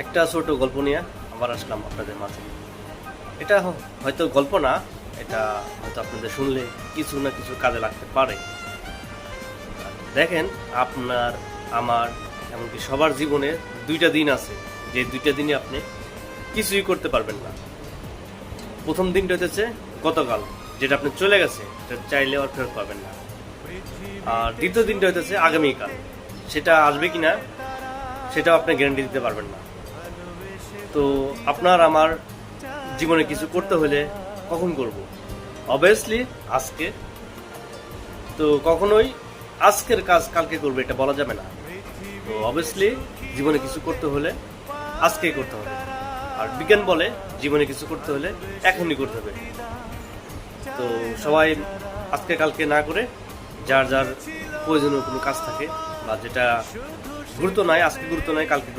একটা ছোট গল্প নিয়ে আবার আসলাম আপনাদের মাঝে। এটা হয়তো গল্প না, এটা হয়তো আপনাদের শুনলে কিছু না কিছু কাজে লাগতে পারে। দেখেন, আপনার, আমার, এমনকি সবার জীবনে দুইটা দিন আছে, যে দুইটা দিনে আপনি কিছুই করতে পারবেন না। প্রথম দিনটা হচ্ছে গতকাল, যেটা আপনি চলে গেছে, এটা চাইলে আর ফেরত পাবেন না। আর দ্বিতীয় দিনটা হচ্ছে আগামীকাল, সেটা আসবে কিনা সেটাও আপনি গ্যারান্টি দিতে পারবেন না। তো আপনার আমার জীবনে কিছু করতে হলে কখন করব? অবভিয়াসলি আজকে। তো কখনোই আজকের কাজ কালকে করবে এটা বলা যাবে না। তো অবভিয়াসলি জীবনে কিছু করতে হলে আজকেই করতে হবে। আর বিজ্ঞান বলে জীবনে কিছু করতে হলে এখনই করতে হবে। তো সবাই আজকে কালকে না করে যার যার প্রয়োজনীয় কোনো কাজ থাকে বা যেটা গুরুত্ব নাই, আজকে গুরুত্ব নাই, কালকে